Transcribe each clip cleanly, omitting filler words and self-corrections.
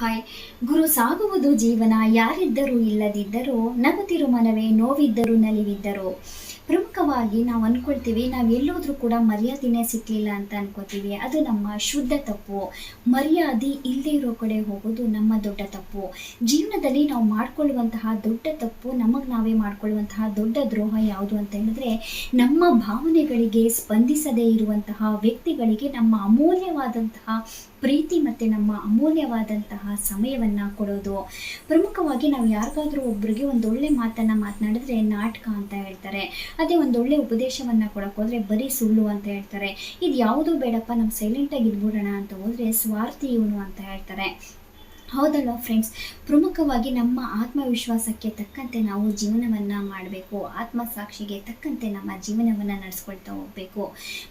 Hi. ಗುರು ಸಾಗುವುದು ಜೀವನ, ಯಾರಿದ್ದರೂ ಇಲ್ಲದಿದ್ದರೂ ನಗುತ್ತಿರು ಮನವೇ, ನೋವಿದ್ದರೂ ನಲಿವಿದ್ದರೂ. ಪ್ರಮುಖವಾಗಿ ನಾವು ಅಂದ್ಕೊಳ್ತೀವಿ, ನಾವು ಎಲ್ಲೋದ್ರೂ ಕೂಡ ಮರ್ಯಾದೆನೇ ಸಿಕ್ಕಲಿಲ್ಲ ಅಂತ ಅನ್ಕೋತೀವಿ. ಅದು ನಮ್ಮ ಶುದ್ಧ ತಪ್ಪು. ಮರ್ಯಾದೆ ಇಲ್ಲದೆ ಇರೋ ಕಡೆ ಹೋಗೋದು ನಮ್ಮ ದೊಡ್ಡ ತಪ್ಪು. ಜೀವನದಲ್ಲಿ ನಾವು ಮಾಡ್ಕೊಳ್ಳುವಂತಹ ದೊಡ್ಡ ತಪ್ಪು, ನಮಗೆ ನಾವೇ ಮಾಡ್ಕೊಳ್ಳುವಂತಹ ದೊಡ್ಡ ದ್ರೋಹ ಯಾವುದು ಅಂತ ಹೇಳಿದ್ರೆ, ನಮ್ಮ ಭಾವನೆಗಳಿಗೆ ಸ್ಪಂದಿಸದೇ ಇರುವಂತಹ ವ್ಯಕ್ತಿಗಳಿಗೆ ನಮ್ಮ ಅಮೂಲ್ಯವಾದಂತಹ ಪ್ರೀತಿ ಮತ್ತು ನಮ್ಮ ಅಮೂಲ್ಯವಾದಂತಹ ಸಮಯವನ್ನು ಕೊಡೋದು. ಪ್ರಮುಖವಾಗಿ ನಾವು ಯಾರಿಗಾದ್ರೂ ಒಬ್ಬರಿಗೆ ಒಂದೊಳ್ಳೆ ಮಾತನ್ನು ಮಾತನಾಡಿದ್ರೆ ನಾಟಕ ಅಂತ ಹೇಳ್ತಾರೆ. ಅದೇ ಒಂದೊಳ್ಳೆ ಉಪದೇಶವನ್ನು ಕೊಡೋಕೆ ಹೋದರೆ ಬರೀ ಸುಳ್ಳು ಅಂತ ಹೇಳ್ತಾರೆ. ಇದು ಯಾವುದೂ ಬೇಡಪ್ಪ, ನಾವು ಸೈಲೆಂಟಾಗಿ ಇದ್ಬಿಡೋಣ ಅಂತ ಹೋದರೆ ಸ್ವಾರ್ಥಿ ಇವನು ಅಂತ ಹೇಳ್ತಾರೆ. ಹೌದಲ್ವ ಫ್ರೆಂಡ್ಸ್? ಪ್ರಮುಖವಾಗಿ ನಮ್ಮ ಆತ್ಮವಿಶ್ವಾಸಕ್ಕೆ ತಕ್ಕಂತೆ ನಾವು ಜೀವನವನ್ನು ಮಾಡಬೇಕು. ಆತ್ಮಸಾಕ್ಷಿಗೆ ತಕ್ಕಂತೆ ನಮ್ಮ ಜೀವನವನ್ನು ನಡೆಸ್ಕೊಳ್ತಾ ಹೋಗಬೇಕು.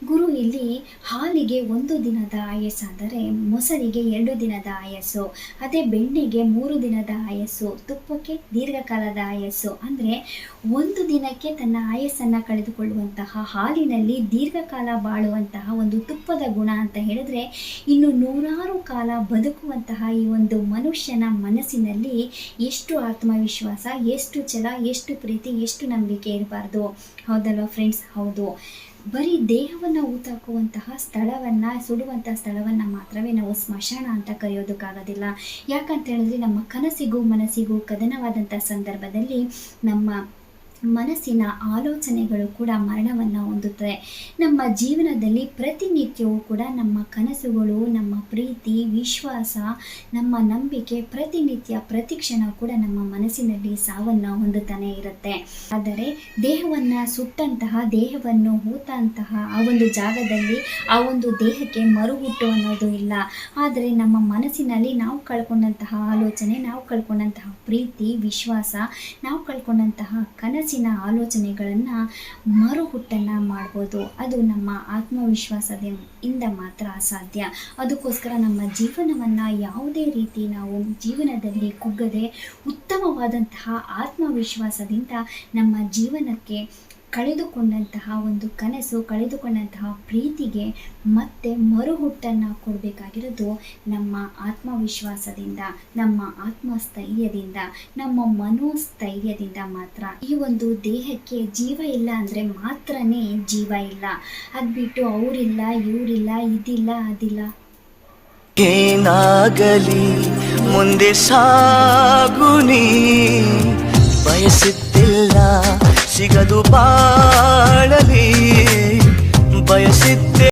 ಗುರು ಇಲ್ಲಿ ಹಾಲಿಗೆ 1 ದಿನದ ಆಯಸ್ಸಾದರೆ ಮೊಸರಿಗೆ 2 ದಿನದ ಆಯಸ್ಸು, ಅದೇ ಬೆಣ್ಣೆಗೆ 3 ದಿನದ ಆಯಸ್ಸು, ತುಪ್ಪಕ್ಕೆ ದೀರ್ಘಕಾಲದ ಆಯಸ್ಸು. ಅಂದರೆ 1 ದಿನಕ್ಕೆ ತನ್ನ ಆಯಸ್ಸನ್ನು ಕಳೆದುಕೊಳ್ಳುವಂತಹ ಹಾಲಿನಲ್ಲಿ ದೀರ್ಘಕಾಲ ಬಾಳುವಂತಹ ಒಂದು ತುಪ್ಪದ ಗುಣ ಅಂತ ಹೇಳಿದ್ರೆ, ಇನ್ನು 100 ಕಾಲ ಬದುಕುವಂತಹ ಈ ಒಂದು ಮನುಷ್ಯನ ಮನಸ್ಸಿನಲ್ಲಿ ಎಷ್ಟು ಆತ್ಮವಿಶ್ವಾಸ, ಎಷ್ಟು ಛಲ, ಎಷ್ಟು ಪ್ರೀತಿ, ಎಷ್ಟು ನಂಬಿಕೆ ಇರಬಾರ್ದು. ಹೌದಲ್ವ ಫ್ರೆಂಡ್ಸ್? ಹೌದು. ಬರೀ ದೇಹವನ್ನು ಊತಾಕುವಂತಹ ಸ್ಥಳವನ್ನು, ಸುಡುವಂತಹ ಸ್ಥಳವನ್ನು ಮಾತ್ರವೇ ನಾವು ಸ್ಮಶಾನ ಅಂತ ಕರೆಯೋದಕ್ಕಾಗೋದಿಲ್ಲ. ಯಾಕಂತ ಹೇಳಿದ್ರೆ, ನಮ್ಮ ಕನಸಿಗೂ ಮನಸ್ಸಿಗೂ ಕದನವಾದಂಥ ಸಂದರ್ಭದಲ್ಲಿ ನಮ್ಮ ಮನಸ್ಸಿನ ಆಲೋಚನೆಗಳು ಕೂಡ ಮರಣವನ್ನು ಹೊಂದುತ್ತವೆ. ನಮ್ಮ ಜೀವನದಲ್ಲಿ ಪ್ರತಿನಿತ್ಯವೂ ಕೂಡ ನಮ್ಮ ಕನಸುಗಳು, ನಮ್ಮ ಪ್ರೀತಿ, ವಿಶ್ವಾಸ, ನಮ್ಮ ನಂಬಿಕೆ ಪ್ರತಿನಿತ್ಯ ಪ್ರತಿಕ್ಷಣ ಕೂಡ ನಮ್ಮ ಮನಸ್ಸಿನಲ್ಲಿ ಸಾವನ್ನು ಹೊಂದುತ್ತಾನೆ ಇರುತ್ತೆ. ಆದರೆ ದೇಹವನ್ನು ಸುಟ್ಟಂತಹ, ದೇಹವನ್ನು ಹೂತಂತಹ ಆ ಒಂದು ಜಾಗದಲ್ಲಿ ಆ ಒಂದು ದೇಹಕ್ಕೆ ಮರುಹುಟ್ಟು ಅನ್ನೋದು ಇಲ್ಲ. ಆದರೆ ನಮ್ಮ ಮನಸ್ಸಿನಲ್ಲಿ ನಾವು ಕಳ್ಕೊಂಡಂತಹ ಆಲೋಚನೆ, ನಾವು ಕಳ್ಕೊಂಡಂತಹ ಪ್ರೀತಿ, ವಿಶ್ವಾಸ, ನಾವು ಕಳ್ಕೊಂಡಂತಹ ಕನಸಿನ ಆಲೋಚನೆಗಳನ್ನು ಮರುಹುಟ್ಟನ್ನು ಮಾಡ್ಬೋದು. ಅದು ನಮ್ಮ ಆತ್ಮವಿಶ್ವಾಸದಿಂದ ಮಾತ್ರ ಸಾಧ್ಯ. ಅದಕ್ಕೋಸ್ಕರ ನಮ್ಮ ಜೀವನವನ್ನು ಯಾವುದೇ ರೀತಿ ನಾವು ಜೀವನದಲ್ಲಿ ಕುಗ್ಗದೆ ಉತ್ತಮವಾದಂತಹ ಆತ್ಮವಿಶ್ವಾಸದಿಂದ ನಮ್ಮ ಜೀವನಕ್ಕೆ ಕಳೆದುಕೊಂಡಂತಹ ಒಂದು ಕನಸು, ಕಳೆದುಕೊಂಡಂತಹ ಪ್ರೀತಿಗೆ ಮತ್ತೆ ಮರುಹುಟ್ಟನ್ನು ಕೊಡಬೇಕಾಗಿರೋದು ನಮ್ಮ ಆತ್ಮವಿಶ್ವಾಸದಿಂದ, ನಮ್ಮ ಆತ್ಮಸ್ಥೈರ್ಯದಿಂದ, ನಮ್ಮ ಮನೋಸ್ಥೈರ್ಯದಿಂದ ಮಾತ್ರ. ಈ ಒಂದು ದೇಹಕ್ಕೆ ಜೀವ ಇಲ್ಲ ಅಂದರೆ ಮಾತ್ರನೇ ಜೀವ ಇಲ್ಲ. ಅದು ಬಿಟ್ಟು ಅವರಿಲ್ಲ, ಇವರಿಲ್ಲ, ಇದಿಲ್ಲ, ಅದಿಲ್ಲ. ಏನಾಗಲಿ ಮುಂದೆ ಸಾಗುನಿ, ಬಯಸುತ್ತಿಲ್ಲ ಸಿಗದು ಬಾಳಲಿ, ಬಯಸಿದ್ದ